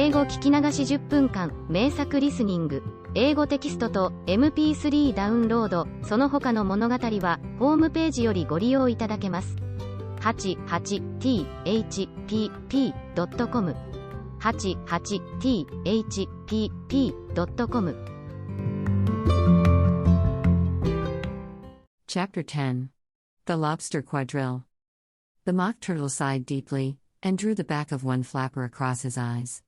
英語聞き流し10分間、名作リスニング、英語テキストと MP3 ダウンロード、その他の物語は、ホームページよりご利用いただけます。88thpp.com 88thpp.com Chapter 10. The Lobster Quadrille. The Mock Turtle sighed deeply, and drew the back of one flapper across his eyes.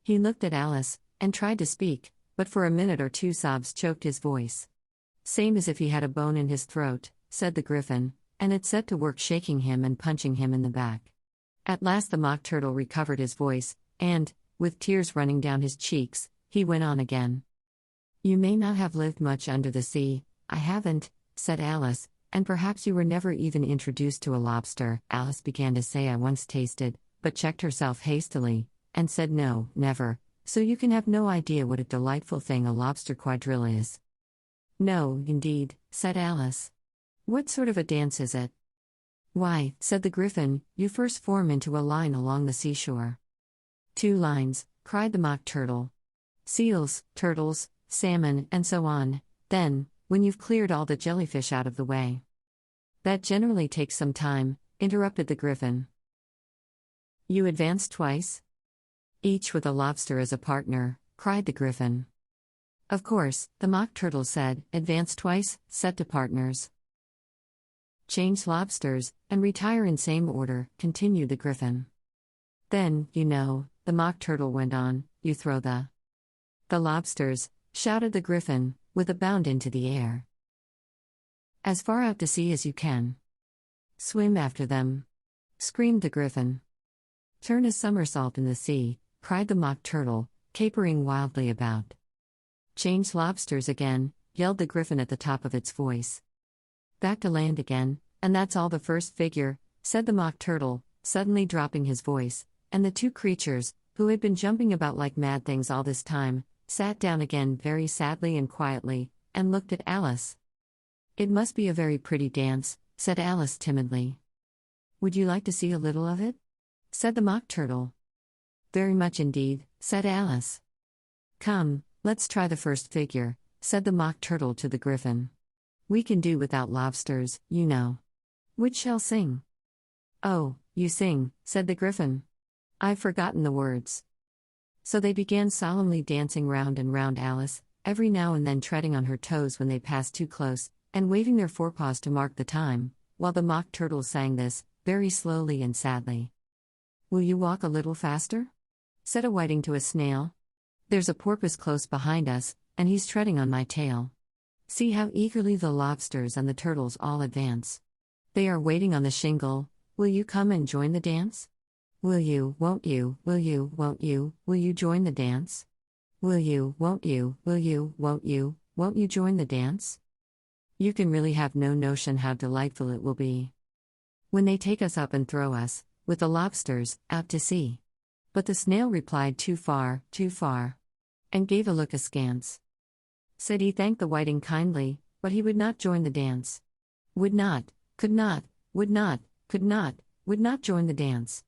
He looked at Alice, and tried to speak, but for a minute or two sobs choked his voice. Same as if he had a bone in his throat, said the Griffin, and it set to work shaking him and punching him in the back. At last the Mock Turtle recovered his voice, and, with tears running down his cheeks, he went on again. You may not have lived much under the sea, I haven't, said Alice, and perhaps you were never even introduced to a lobster. Alice began to say I once tasted, but checked herself hastily, and said no, never, so you can have no idea what a delightful thing a lobster quadrille is. No, indeed, said Alice. What sort of a dance is it? Why, said the Griffin, you first form into a line along the seashore. 2 lines, cried the Mock Turtle. Seals, turtles, salmon, and so on, then, when you've cleared all the jellyfish out of the way. That generally takes some time, interrupted the Griffin. You advance twice? Each with a lobster as a partner, cried the Griffin. Of course, the Mock Turtle said, advance twice, set to partners. Change lobsters, and retire in same order, continued the Griffin. Then, you know, the Mock Turtle went on, you throw the lobsters, shouted the Griffin, with a bound into the air. As far out to sea as you can. Swim after them, screamed the Griffin. Turn a somersault in the sea, cried the Mock Turtle, capering wildly about. Change lobsters again, yelled the Griffin at the top of its voice. Back to land again, and that's all the first figure, said the Mock Turtle, suddenly dropping his voice, and the 2 creatures, who had been jumping about like mad things all this time, sat down again very sadly and quietly, and looked at Alice. It must be a very pretty dance, said Alice timidly. Would you like to see a little of it? Said the Mock Turtle. Very much indeed, said Alice. Come, let's try the first figure, said the Mock Turtle to the Griffin. We can do without lobsters, you know. Which shall sing? Oh, you sing, said the Griffin. I've forgotten the words. So they began solemnly dancing round and round Alice, every now and then treading on her toes when they passed too close, and waving their forepaws to mark the time, while the Mock Turtle sang this, very slowly and sadly. Will you walk a little faster? Said a whiting to a snail. There's a porpoise close behind us, and he's treading on my tail. See how eagerly the lobsters and the turtles all advance. They are waiting on the shingle. Will you come and join the dance? Will you, won't you, will you, won't you join the dance? Will you, won't you, will you, won't you join the dance? You can really have no notion how delightful it will be when they take us up and throw us, with the lobsters, out to sea. But the snail replied too far, and gave a look askance. Said he thanked the whiting kindly, but he would not join the dance. Would not, could not, would not, could not join the dance.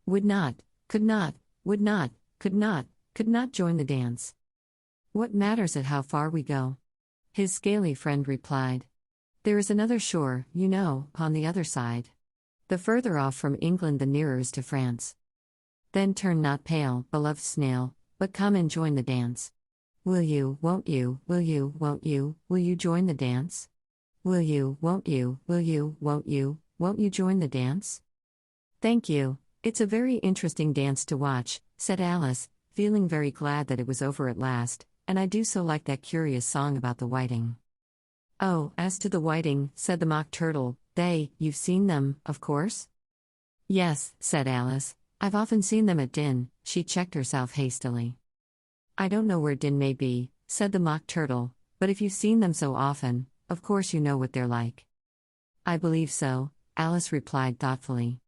Would not, could not, would not, could not join the dance. What matters it how far we go? His scaly friend replied. There is another shore, you know, upon the other side. The further off from England the nearer is to France. Then turn not pale, beloved snail, but come and join the dance. Will you, won't you, will you, won't you join the dance? Will you, won't you, will you, won't you join the dance? Thank you, it's a very interesting dance to watch, said Alice, feeling very glad that it was over at last, and I do so like that curious song about the whiting. Oh, as to the whiting, said the Mock Turtle, you've seen them, of course? Yes, said Alice, I've often seen them at Din. She checked herself hastily. I don't know where Din may be, said the Mock Turtle, but if you've seen them so often, of course you know what they're like. I believe so, Alice replied thoughtfully.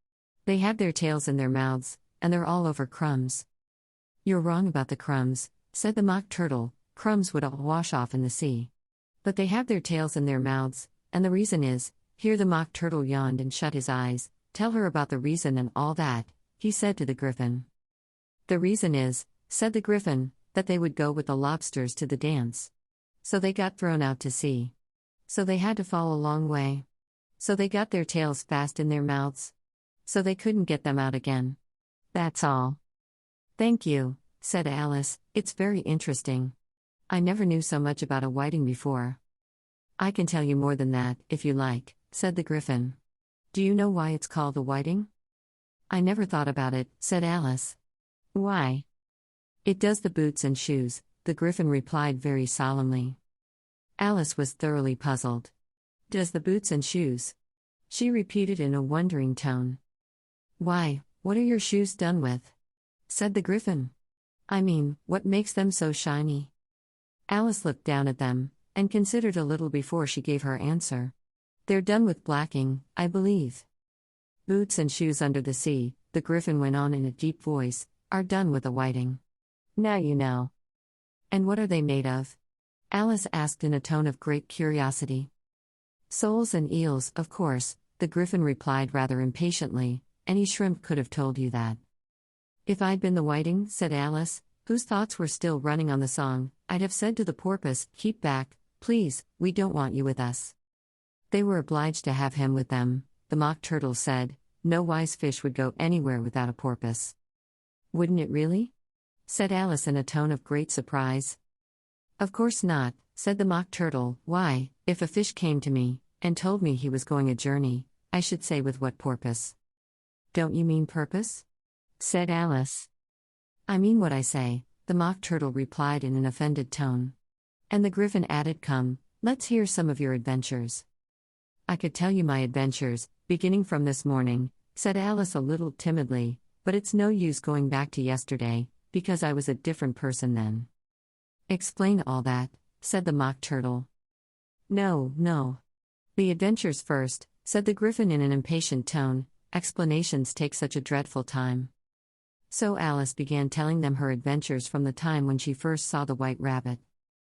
They have their tails in their mouths, and they're all over crumbs. You're wrong about the crumbs, said the Mock Turtle, crumbs would all wash off in the sea. But they have their tails in their mouths, and the reason is, here the Mock Turtle yawned and shut his eyes, tell her about the reason and all that, he said to the Griffin. The reason is, said the Griffin, that they would go with the lobsters to the dance. So they got thrown out to sea. So they had to fall a long way. So they got their tails fast in their mouths. So they couldn't get them out again. That's all. Thank you, said Alice, it's very interesting. I never knew so much about a whiting before. I can tell you more than that, if you like, said the Griffin. Do you know why it's called a whiting? I never thought about it, said Alice. Why? It does the boots and shoes, the Griffin replied very solemnly. Alice was thoroughly puzzled. Does the boots and shoes? She repeated in a wondering tone. Why, what are your shoes done with? Said the Griffin. I mean, what makes them so shiny? Alice looked down at them, and considered a little before she gave her answer. They're done with blacking, I believe. Boots and shoes under the sea, the Griffin went on in a deep voice, are done with a whiting. Now you know. And what are they made of? Alice asked in a tone of great curiosity. Soles and eels, of course, the Griffin replied rather impatiently. Any shrimp could have told you that. If I'd been the whiting, said Alice, whose thoughts were still running on the song, I'd have said to the porpoise, keep back, please, we don't want you with us. They were obliged to have him with them, the Mock Turtle said. No wise fish would go anywhere without a porpoise. Wouldn't it really? Said Alice in a tone of great surprise. Of course not, said the Mock Turtle. Why, if a fish came to me, and told me he was going a journey, I should say with what porpoise. Don't you mean purpose? Said Alice. I mean what I say, the Mock Turtle replied in an offended tone. And the Griffin added, come, let's hear some of your adventures. I could tell you my adventures, beginning from this morning, said Alice a little timidly, but it's no use going back to yesterday, because I was a different person then. Explain all that, said the Mock Turtle. No. The adventures first, said the Griffin in an impatient tone. Explanations take such a dreadful time. So Alice began telling them her adventures from the time when she first saw the white rabbit.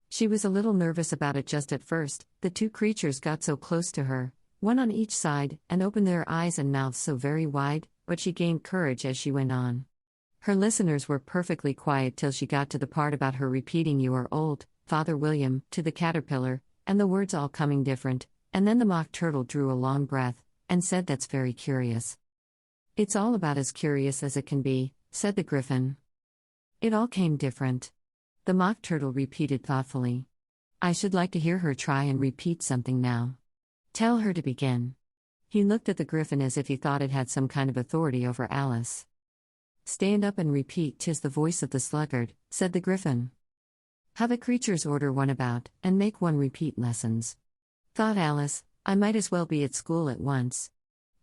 She was a little nervous about it just at first. The two creatures got so close to her, one on each side, and opened their eyes and mouths so very wide, but she gained courage as she went on. Her listeners were perfectly quiet till she got to the part about her repeating "You are old, Father William," to the caterpillar, and the words all coming different, and then the Mock Turtle drew a long breath, and said, that's very curious. It's all about as curious as it can be, said the Griffin. It all came different. The Mock Turtle repeated thoughtfully. I should like to hear her try and repeat something now. Tell her to begin. He looked at the Griffin as if he thought it had some kind of authority over Alice. Stand up and repeat, 'tis the voice of the sluggard, said the Griffin. How the creatures order one about, and make one repeat lessons. Thought Alice, I might as well be at school at once.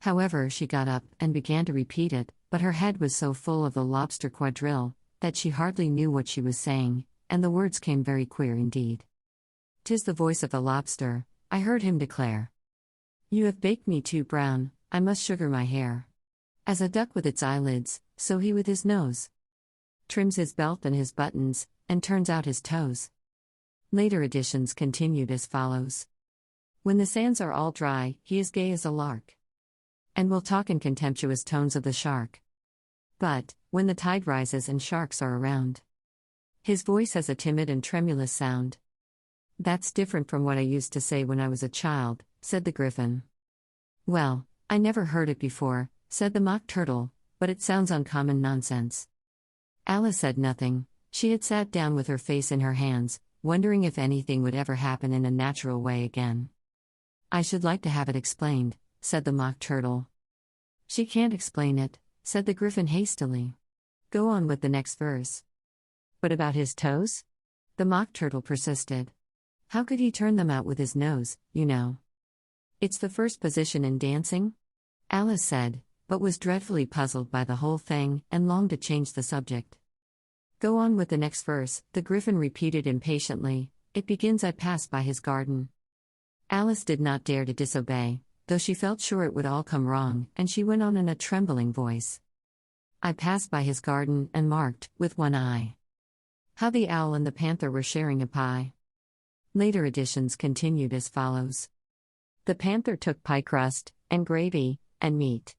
However, she got up and began to repeat it, but her head was so full of the lobster quadrille, that she hardly knew what she was saying, and the words came very queer indeed. 'Tis the voice of the lobster, I heard him declare. You have baked me too brown, I must sugar my hair. As a duck with its eyelids, so he with his nose. Trims his belt and his buttons, and turns out his toes. Later editions continued as follows. When the sands are all dry, he is gay as a lark, and will talk in contemptuous tones of the shark. But, when the tide rises and sharks are around, his voice has a timid and tremulous sound. That's different from what I used to say when I was a child, said the Griffin. Well, I never heard it before, said the Mock Turtle, but it sounds uncommon nonsense. Alice said nothing. She had sat down with her face in her hands, wondering if anything would ever happen in a natural way again. I should like to have it explained, said the Mock Turtle. She can't explain it, said the Griffin hastily. Go on with the next verse. But about his toes? The Mock Turtle persisted. How could he turn them out with his nose, you know? It's the first position in dancing? Alice said, but was dreadfully puzzled by the whole thing, and longed to change the subject. Go on with the next verse, the Griffin repeated impatiently. It begins, I passed by his garden. Alice did not dare to disobey, though she felt sure it would all come wrong, and she went on in a trembling voice. I passed by his garden, and marked, with one eye, how the owl and the panther were sharing a pie. Later editions continued as follows. The panther took pie crust, and gravy, and meat,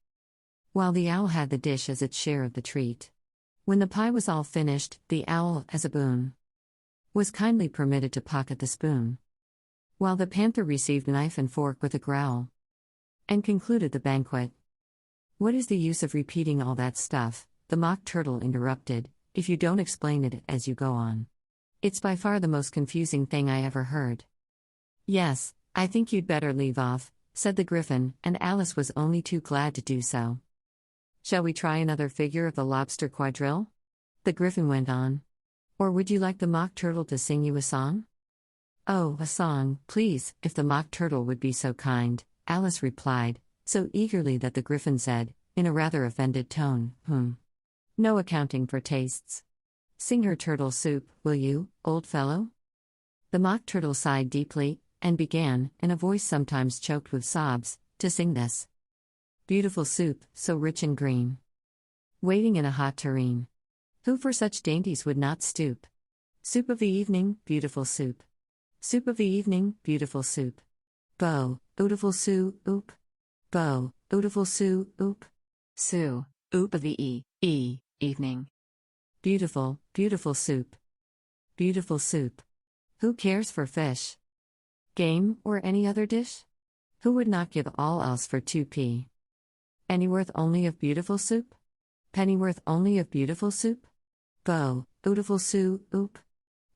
while the owl had the dish as its share of the treat. When the pie was all finished, the owl, as a boon, was kindly permitted to pocket the spoon, while the panther received knife and fork with a growl, and concluded the banquet. "What is the use of repeating all that stuff?" the Mock Turtle interrupted, "if you don't explain it as you go on. It's by far the most confusing thing I ever heard." "Yes, I think you'd better leave off," said the Gryphon, and Alice was only too glad to do so. "Shall we try another figure of the lobster quadrille?" the Gryphon went on. "Or would you like the Mock Turtle to sing you a song?" "Oh, a song, please, if the Mock Turtle would be so kind," Alice replied, so eagerly that the Gryphon said, in a rather offended tone, "No accounting for tastes. Sing her turtle soup, will you, old fellow?" The Mock Turtle sighed deeply, and began, in a voice sometimes choked with sobs, to sing this. "Beautiful soup, so rich and green, waiting in a hot tureen. Who for such dainties would not stoop? Soup of the evening, beautiful soup. Soup of the evening, beautiful soup. Bo, beautiful soup. Bo, beautiful soup. Soup of the evening. Beautiful, beautiful soup. Beautiful soup. Who cares for fish, game, or any other dish? Who would not give all else for 2p? Pennyworth only of beautiful soup? Pennyworth only of beautiful soup? Bo, beautiful soup.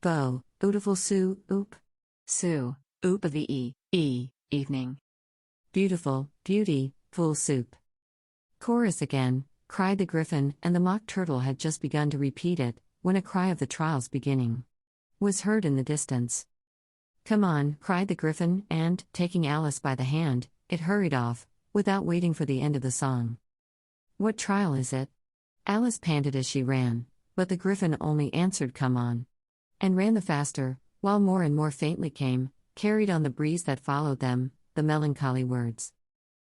Bo, beautiful soup. Soup of the evening. Beautiful, full soup." "Chorus again," cried the Gryphon, and the Mock Turtle had just begun to repeat it, when a cry of the trial's beginning was heard in the distance. "Come on," cried the Gryphon, and, taking Alice by the hand, it hurried off, without waiting for the end of the song. "What trial is it?" Alice panted as she ran, but the Gryphon only answered, "Come on," and ran the faster, while more and more faintly came, carried on the breeze that followed them, the melancholy words.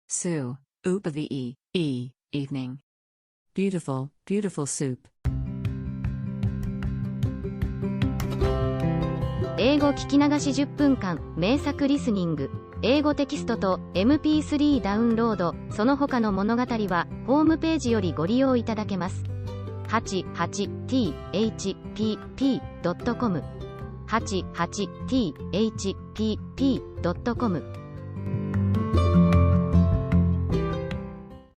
"Soup of the evening. Beautiful, beautiful soup." 英語聞き流し10分間、名作リスニング。英語テキストと MP3 ダウンロード、その他の物語は、ホームページよりご利用いただけます。88thpp.com 88thpp.com